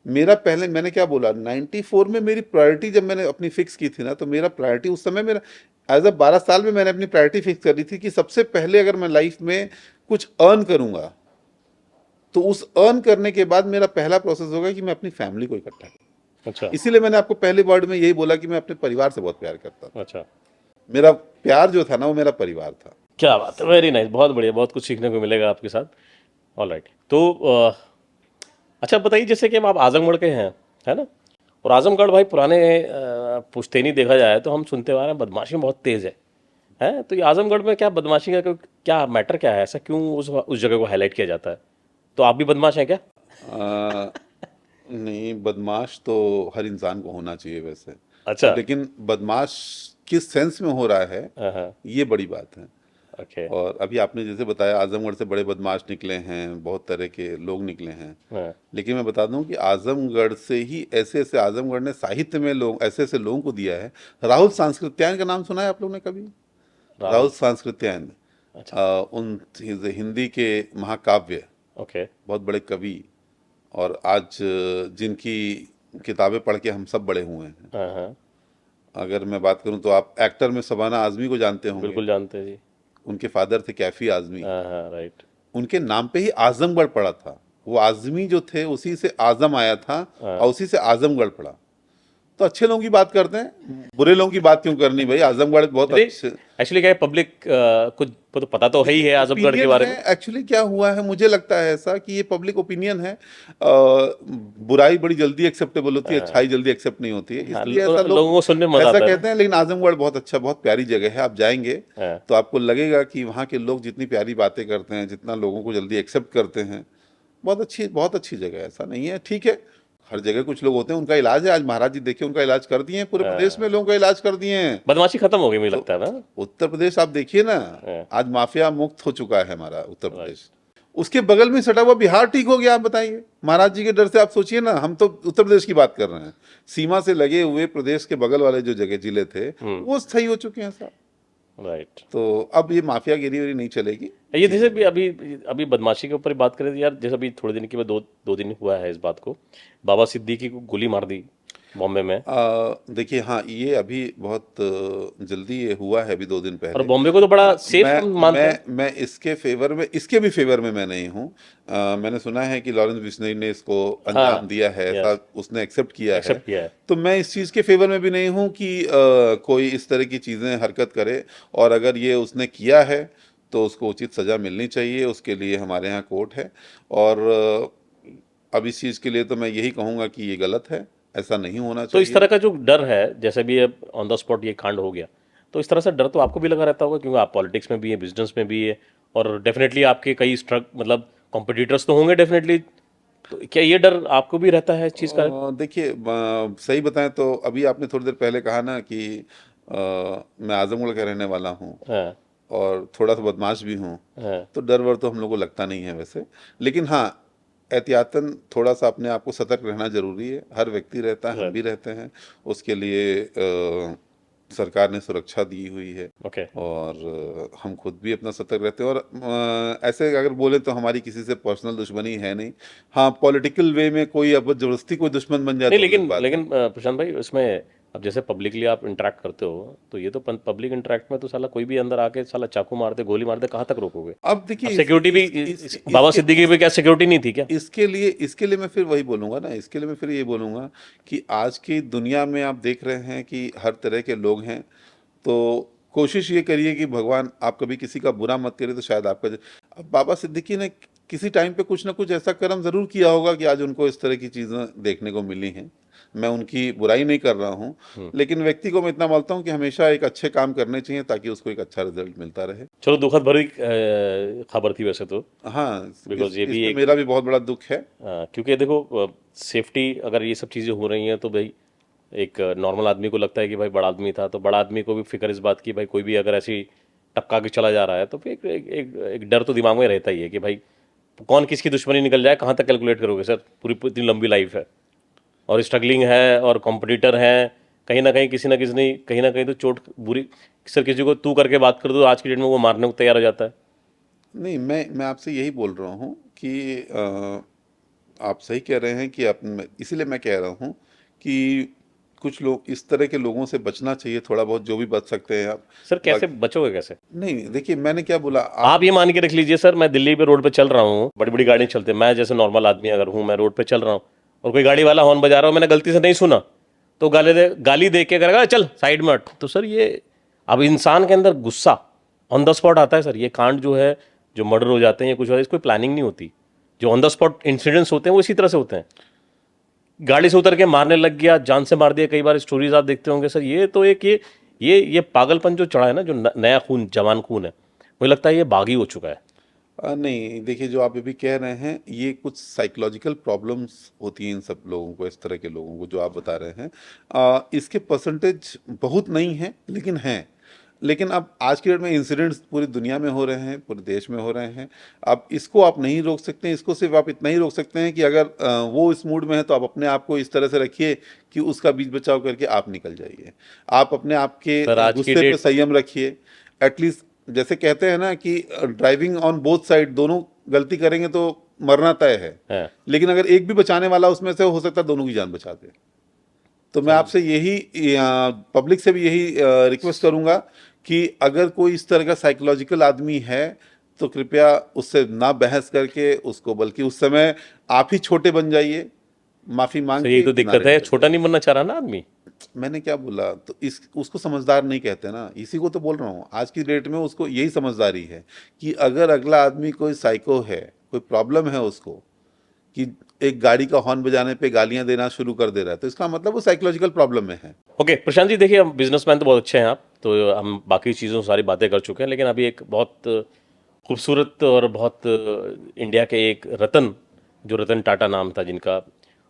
Speaker 2: मेरा पहले, मैंने क्या बोला, 94 में मेरी प्रायोरिटी जब मैंने अपनी फिक्स की थी ना, तो मेरा प्रायोरिटी उस समय, मेरा एज अ 12 साल में मैंने अपनी प्रायोरिटी फिक्स कर दी थी कि सबसे पहले अगर मैं लाइफ में कुछ अर्न करूंगा तो उस अर्न करने के बाद मेरा पहला प्रोसेस होगा कि मैं अपनी फैमिली को इकट्ठा करूं।
Speaker 1: अच्छा।
Speaker 2: इसीलिए मैंने आपको पहले वर्ड में यही बोला कि मैं अपने परिवार से बहुत प्यार करता था।
Speaker 1: अच्छा,
Speaker 2: मेरा प्यार जो था ना वो मेरा परिवार था।
Speaker 1: क्या बात है, वेरी नाइस, बहुत बढ़िया, बहुत कुछ सीखने को मिलेगा आपके साथ। ऑल राइट, तो अच्छा बताइए, जैसे कि अब आप आजमगढ़ के हैं, है ना? और आजमगढ़ भाई पुराने पुश्तैनी देखा जाए तो हम सुनते आ रहे हैं बदमाशी में बहुत तेज है? तो ये आजमगढ़ में क्या बदमाशी का क्या मैटर क्या है, ऐसा क्यों उस जगह को हाईलाइट किया जाता है? तो आप भी बदमाश हैं क्या?
Speaker 2: आ, नहीं, बदमाश तो हर इंसान को होना चाहिए वैसे।
Speaker 1: अच्छा।
Speaker 2: अब लेकिन बदमाश किस सेंस में हो रहा है,
Speaker 1: हाँ हाँ।
Speaker 2: ये बड़ी बात है।
Speaker 1: ओके।
Speaker 2: और अभी आपने जैसे बताया आजमगढ़ से बड़े बदमाश निकले हैं, बहुत तरह के लोग निकले हैं।
Speaker 1: हाँ।
Speaker 2: लेकिन मैं बता दूं कि आजमगढ़ से ही ऐसे ऐसे, आजमगढ़ ने साहित्य में लोग, ऐसे ऐसे लोगों को दिया है। राहुल सांस्कृत्यायन का नाम सुना है आप लोगों ने कभी? राहुल
Speaker 1: राहुल।
Speaker 2: सांस्कृत्यायन,
Speaker 1: अच्छा।
Speaker 2: उन हिंदी के महाकाव्य,
Speaker 1: ओके।
Speaker 2: बहुत बड़े कवि, और आज जिनकी किताबें पढ़ के हम सब बड़े हुए हैं।
Speaker 1: हाँ हाँ,
Speaker 2: अगर मैं बात करूं तो आप एक्टर में शबाना आजमी को जानते होंगे।
Speaker 1: बिल्कुल जानते हैं जी।
Speaker 2: उनके फादर थे कैफी आजमी।
Speaker 1: हाँ हाँ, राइट।
Speaker 2: उनके नाम पे ही आजमगढ़ पड़ा था। वो आजमी जो थे उसी से आजम आया था
Speaker 1: हाँ।
Speaker 2: और उसी से आजमगढ़ पड़ा। तो अच्छे लोगों की बात करते हैं, बुरे लोगों की बात क्यों करनी भाई? आजमगढ़ बहुत
Speaker 1: नहीं,
Speaker 2: अच्छे।
Speaker 1: एक्चुअली क्या है, पब्लिक कुछ तो पता तो है ही है आजमगढ़ के
Speaker 2: ओपिनियन
Speaker 1: बारे
Speaker 2: है।
Speaker 1: में।
Speaker 2: एक्चुअली क्या हुआ है, मुझे लगता है ऐसा कि ये पब्लिक ओपिनियन है। बुराई बड़ी जल्दी एक्सेप्टेबल होती है, अच्छाई जल्दी एक्सेप्ट नहीं होती है,
Speaker 1: हाँ,
Speaker 2: इसलिए ऐसा लोग
Speaker 1: लोगों को सुनने में मजा
Speaker 2: ऐसा
Speaker 1: आता है ना।
Speaker 2: कहते हैं। लेकिन आजमगढ़ बहुत अच्छा, बहुत प्यारी जगह है। आप जाएंगे
Speaker 1: हाँ।
Speaker 2: तो आपको लगेगा कि वहाँ के लोग जितनी प्यारी बातें करते हैं, जितना लोगों को जल्दी एक्सेप्ट करते हैं, बहुत अच्छी जगह है। ऐसा नहीं है, ठीक है, हर जगह कुछ लोग होते हैं, उनका इलाज है। आज महाराज जी देखिए, उनका इलाज कर दिए हैं, पूरे प्रदेश में लोगों का इलाज कर दिए हैं।
Speaker 1: बदमाशी खत्म हो गई मुझे
Speaker 2: तो
Speaker 1: लगता है ना।
Speaker 2: उत्तर प्रदेश आप देखिए ना,
Speaker 1: हाँ,
Speaker 2: आज माफिया मुक्त हो चुका है हमारा उत्तर
Speaker 1: राइट।
Speaker 2: प्रदेश। उसके बगल में सटा हुआ बिहार ठीक हो गया। आप बताइए, महाराज जी के डर से आप सोचिए ना, हम तो उत्तर प्रदेश की बात कर रहे हैं। सीमा से लगे हुए प्रदेश के बगल वाले जो जगह जिले थे वो सही हो चुके हैं साहब।
Speaker 1: राइट।
Speaker 2: तो अब ये माफिया गिरी वरी नहीं चलेगी।
Speaker 1: ये जैसे भी अभी अभी बदमाशी के ऊपर ही बात करें तो यार, जैसे अभी थोड़े दिन के बाद दो दिन हुआ है इस बात को, बाबा सिद्दीकी को गोली मार दी बॉम्बे में।
Speaker 2: देखिए, हाँ, ये अभी बहुत जल्दी ये हुआ है, अभी 2 दिन
Speaker 1: और
Speaker 2: पहले।
Speaker 1: बॉम्बे को तो बड़ा सेफ मानते हैं।
Speaker 2: मैं इसके फेवर में, इसके भी फेवर में मैं नहीं हूँ। मैंने सुना है कि लॉरेंस बिश्नोई ने इसको अंजाम
Speaker 1: हाँ।
Speaker 2: दिया है,
Speaker 1: यस।
Speaker 2: ऐसा उसने एक्सेप्ट किया है।
Speaker 1: एक्सेप्ट किया है।
Speaker 2: तो मैं इस चीज़ के फेवर में भी नहीं हूँ कि कोई इस तरह की चीज़ें हरकत करे। और अगर ये उसने किया है तो उसको उचित सज़ा मिलनी चाहिए, उसके लिए हमारे यहाँ कोर्ट है। और अब इस चीज़ के लिए तो मैं यही कहूँगा कि ये गलत है, ऐसा नहीं होना
Speaker 1: तो इस
Speaker 2: चाहिए।
Speaker 1: तरह का जो डर है, जैसे भी अब ऑन द स्पॉट ये कांड हो गया, तो इस तरह से डर तो आपको भी लगा रहता होगा, क्योंकि आप पॉलिटिक्स में भी है, बिजनेस में भी है, और डेफिनेटली आपके कई मतलब कॉम्पिटिटर्स तो होंगे डेफिनेटली। तो क्या ये डर आपको भी रहता है इस चीज़ का?
Speaker 2: देखिए, सही बताएं तो अभी आपने थोड़ी देर पहले कहा ना कि मैं आजमगढ़ का रहने वाला हूँ
Speaker 1: हाँ
Speaker 2: और थोड़ा सा बदमाश भी हूँ।
Speaker 1: हाँ।
Speaker 2: तो डर वर तो हम लोग को लगता नहीं है वैसे। लेकिन हाँ, एहतियातन थोड़ा सा अपने आप को सतर्क रहना जरूरी है। हर व्यक्ति रहता है, हम भी रहते हैं। उसके लिए सरकार ने सुरक्षा दी हुई है
Speaker 1: ओके
Speaker 2: और हम खुद भी अपना सतर्क रहते हैं। और ऐसे अगर बोले तो हमारी किसी से पर्सनल दुश्मनी है नहीं। हाँ, पॉलिटिकल वे में कोई अब जबरदस्ती कोई दुश्मन बन जाए
Speaker 1: नहीं,
Speaker 2: तो अलग
Speaker 1: लेकिन
Speaker 2: बात
Speaker 1: लेकिन
Speaker 2: है।
Speaker 1: प्रशांत भाई, इसमें अब जैसे पब्लिकली आप इंटरेक्ट करते हो, तो ये तो पब्लिक इंटरेक्ट में तो साला कोई भी अंदर आके साला चाकू मार दे, गोली मार दे, कहाँ तक रोकोगे?
Speaker 2: अब
Speaker 1: अब
Speaker 2: देखिए
Speaker 1: सिक्योरिटी भी बाबा
Speaker 2: इसके
Speaker 1: सिद्दीकी भी क्या सिक्योरिटी नहीं थी क्या?
Speaker 2: इसके लिए मैं फिर वही बोलूंगा ना, इसके लिए मैं फिर ये बोलूंगा कि आज की दुनिया में आप देख रहे हैं कि हर तरह के लोग हैं। तो कोशिश ये करिए कि भगवान आप कभी किसी का बुरा मत करिए, तो शायद आपका अब बाबा सिद्दीकी ने किसी टाइम पे कुछ ना कुछ ऐसा कर्म जरूर किया होगा कि आज उनको इस तरह की चीजें देखने को मिली हैं। मैं उनकी बुराई नहीं कर रहा हूँ, लेकिन व्यक्ति को मैं इतना मानता हूँ कि हमेशा एक अच्छे काम करने चाहिए ताकि उसको एक अच्छा रिजल्ट मिलता रहे।
Speaker 1: चलो, दुखद भरी खबर थी वैसे तो,
Speaker 2: हाँ,
Speaker 1: बिकॉज ये भी
Speaker 2: इसमें
Speaker 1: एक
Speaker 2: मेरा भी बहुत बड़ा दुख है।
Speaker 1: क्योंकि देखो, सेफ्टी अगर ये सब चीज़ें हो रही हैं तो भाई एक नॉर्मल आदमी को लगता है कि भाई बड़ा आदमी था, तो बड़ा आदमी को भी फिक्र इस बात की भाई कोई भी अगर ऐसी टपका के चला जा रहा है तो फिर एक डर तो दिमाग में रहता ही है कि भाई कौन किसकी दुश्मनी निकल जाए, कहाँ तक कैलकुलेट करोगे सर? पूरी इतनी लंबी लाइफ है और स्ट्रगलिंग है और कॉम्पिटिटर है, कहीं ना कहीं किसी ना किसी ने कहीं ना कहीं तो चोट बुरी, सर किसी को तू करके बात कर दो आज की डेट में वो मारने को तैयार हो जाता है।
Speaker 2: नहीं, मैं आपसे यही बोल रहा हूँ कि आप सही कह रहे हैं कि आप, इसीलिए मैं कह रहा हूँ कि कुछ लोग इस तरह के लोगों से बचना चाहिए थोड़ा बहुत, जो भी बच सकते हैं आप।
Speaker 1: सर कैसे बचोगे कैसे?
Speaker 2: नहीं, देखिए मैंने क्या बोला,
Speaker 1: आप ये मान के रख लीजिए सर, मैं दिल्ली पे रोड पे चल रहा हूँ, बड़ी बड़ी गाड़ियाँ चलते हैं, मैं जैसे नॉर्मल आदमी अगर हूँ, मैं रोड पे चल रहा हूँ और कोई गाड़ी वाला हॉर्न बजा रहा हो, मैंने गलती से नहीं सुना, तो गाली दे के करेगा चल साइड में हट, तो सर ये अब इंसान के अंदर गुस्सा ऑन द स्पॉट आता है सर। ये कांड जो है, जो मर्डर हो जाते हैं या कुछ होता है, इसको प्लानिंग नहीं होती। जो ऑन द स्पॉट इंसिडेंट्स होते हैं वो इसी तरह से होते हैं, गाड़ी से उतर के मारने लग गया, जान से मार दिया, कई बार स्टोरीज आप देखते होंगे सर। ये तो एक ये पागलपन जो चढ़ा है ना, जो नया खून, जवान खून है, मुझे लगता है ये बागी हो चुका है।
Speaker 2: नहीं, देखिए जो आप अभी कह रहे हैं ये कुछ साइकोलॉजिकल प्रॉब्लम्स होती हैं इन सब लोगों को, इस तरह के लोगों को जो आप बता रहे हैं। इसके परसेंटेज बहुत नहीं है लेकिन हैं। लेकिन अब आज की डेट में इंसिडेंट्स पूरी दुनिया में हो रहे हैं, पूरे देश में हो रहे हैं। अब इसको आप नहीं रोक सकते, इसको सिर्फ आप इतना ही रोक सकते हैं कि अगर वो इस मूड में है तो आप अपने आप को इस तरह से रखिए कि उसका बीच बचाव करके आप निकल जाइए। आप अपने आप के
Speaker 1: सर आज की
Speaker 2: गुस्से पे
Speaker 1: डेट,
Speaker 2: संयम रखिए। एटलीस्ट जैसे कहते हैं ना कि ड्राइविंग ऑन बोथ साइड, दोनों गलती करेंगे तो मरना तय है। लेकिन अगर एक भी बचाने वाला उसमें से हो सकता है दोनों की जान बचा दे। तो मैं आपसे यही, पब्लिक से भी यही रिक्वेस्ट करूंगा कि अगर कोई इस तरह का साइकोलॉजिकल आदमी है तो कृपया उससे ना बहस करके उसको, बल्कि उस समय आप ही छोटे बन जाइए, माफी मांग
Speaker 1: सर
Speaker 2: के
Speaker 1: यही तो दिक्कत
Speaker 2: किनारे
Speaker 1: है,
Speaker 2: निकल
Speaker 1: छोटा
Speaker 2: जाइए।
Speaker 1: नहीं बनना चाह रहा ना आदमी।
Speaker 2: मैंने क्या बोला, तो इस उसको समझदार नहीं कहते ना, इसी को तो बोल रहा हूँ। आज की डेट में उसको यही समझदारी है कि अगर अगला आदमी कोई साइको है, कोई प्रॉब्लम है उसको, कि एक गाड़ी का हॉर्न बजाने पे गालियां देना शुरू कर दे रहा है, तो इसका मतलब वो साइकोलॉजिकल प्रॉब्लम में है।
Speaker 1: ओके प्रशांत जी, देखिए हम बिजनेसमैन तो बहुत अच्छे हैं आप, तो हम बाकी चीज़ों से सारी बातें कर चुके हैं, लेकिन अभी एक बहुत खूबसूरत और बहुत इंडिया के एक रतन, जो रतन टाटा नाम था जिनका,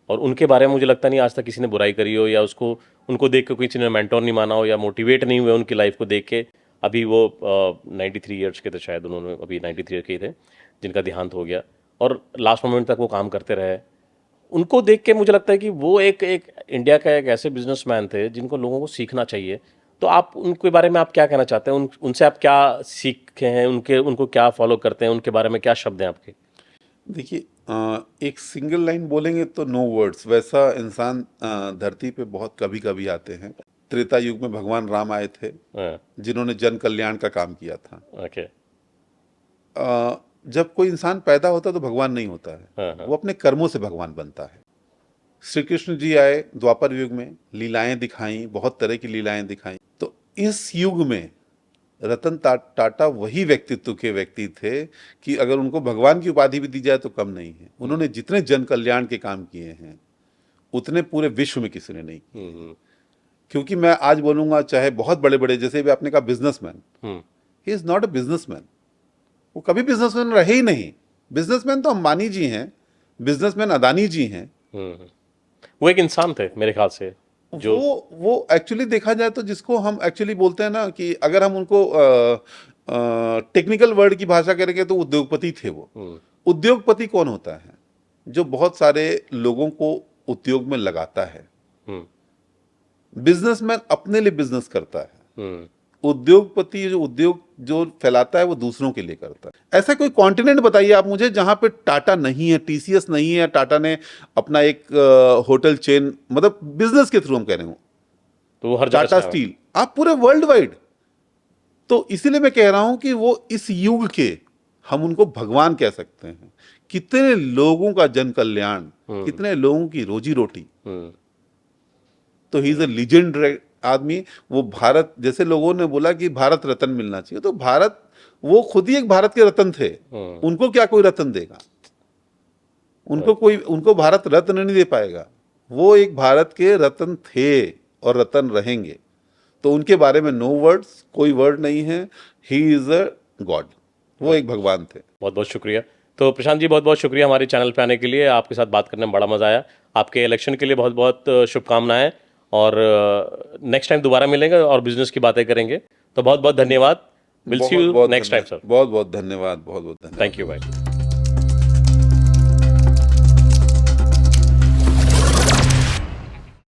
Speaker 1: और उनके बारे में मुझे लगता नहीं आज तक किसी ने बुराई करी हो, या उसको उनको देख के किसी ने मेंटोर नहीं माना हो, या मोटिवेट नहीं हुए उनकी लाइफ को देख के। अभी वो 93 ईयर्स के थे शायद, उन्होंने अभी 93 के ही थे जिनका देहांत हो गया, और लास्ट मोमेंट तक वो काम करते रहे। उनको देख के मुझे लगता है कि वो एक एक इंडिया का एक ऐसे बिजनेसमैन थे जिनको लोगों को सीखना चाहिए। तो आप उनके बारे में आप क्या कहना चाहते हैं? उनसे आप क्या सीखे हैं, उनको क्या फॉलो करते हैं, उनके बारे में क्या शब्द हैं आपके?
Speaker 2: देखिए, एक सिंगल लाइन बोलेंगे तो नो वर्ड्स। वैसा इंसान धरती पे बहुत कभी कभी आते हैं। त्रेता युग में भगवान राम आए थे,
Speaker 1: हाँ,
Speaker 2: जिन्होंने जन कल्याण का काम किया था।
Speaker 1: ओके।
Speaker 2: जब कोई इंसान पैदा होता है तो भगवान नहीं होता है,
Speaker 1: हाँ, हाँ,
Speaker 2: वो अपने कर्मों से भगवान बनता है। श्री कृष्ण जी आए द्वापर युग में, लीलाएं दिखाई, बहुत तरह की लीलाएं दिखाई। तो इस युग में रतन टाटा वही व्यक्तित्व के व्यक्ति थे कि अगर उनको भगवान की उपाधि भी दी जाए तो कम नहीं है। उन्होंने जितने जन कल्याण के काम किए हैं उतने पूरे विश्व में किसी ने नहीं किए। क्योंकि मैं आज बोलूंगा, चाहे बहुत बड़े बड़े, जैसे भी आपने कहा businessman, he is not a businessman. वो कभी बिजनेसमैन रहे ही नहीं। बिजनेसमैन तो अंबानी जी हैं, बिजनेसमैन अदानी जी हैं।
Speaker 1: वो एक इंसान थे मेरे ख्याल से, जो
Speaker 2: वो एक्चुअली देखा जाए तो जिसको हम एक्चुअली बोलते हैं ना, कि अगर हम उनको टेक्निकल वर्ड की भाषा करेंगे तो उद्योगपति थे वो। उद्योगपति कौन होता है? जो बहुत सारे लोगों को उद्योग में लगाता है।
Speaker 1: हम्म
Speaker 2: बिजनेसमैन अपने लिए बिजनेस करता है,
Speaker 1: हम्म
Speaker 2: उद्योगपति जो उद्योग जो फैलाता है वो दूसरों के लिए करता है। ऐसा कोई कॉन्टिनेंट बताइए आप मुझे जहां पे टाटा नहीं है, टीसीएस नहीं है, टाटा ने अपना एक होटल चेन, मतलब बिजनेस के थ्रू हम कह रहे हूँ,
Speaker 1: तो वो हर जगह
Speaker 2: टाटा
Speaker 1: छाया हुआ है।
Speaker 2: स्टील, आप पूरे वर्ल्ड वाइड। तो इसीलिए मैं कह रहा हूं कि वो इस युग के, हम उनको भगवान कह सकते हैं। कितने लोगों का जन कल्याण, कितने लोगों की रोजी रोटी।
Speaker 1: हम्म
Speaker 2: तो ही इज अ लीजेंड आदमी। वो भारत, जैसे लोगों ने बोला कि भारत रत्न मिलना चाहिए, तो भारत, वो खुद ही एक भारत के रत्न थे। उनको क्या कोई रत्न देगा? उनको भारत रत्न नहीं दे पाएगा। वो एक भारत के रत्न थे और रत्न रहेंगे। तो उनके बारे में नो वर्ड्स, कोई वर्ड नहीं है। ही इज अ गॉड, वो एक भगवान थे।
Speaker 1: बहुत बहुत शुक्रिया। तो प्रशांत जी बहुत बहुत शुक्रिया हमारे चैनल पे आने के लिए, आपके साथ बात करने में बड़ा मजा आया। आपके इलेक्शन के लिए बहुत बहुत शुभकामनाएं, और नेक्स्ट टाइम दोबारा मिलेंगे और बिजनेस की बातें करेंगे। तो बहुत बहुत धन्यवाद। विल सी
Speaker 2: बहुत
Speaker 1: यू
Speaker 2: बहुत
Speaker 1: नेक्स्ट टाइम सर।
Speaker 2: बहुत बहुत धन्यवाद, बहुत बहुत धन्यवाद।
Speaker 1: थैंक यू भाई।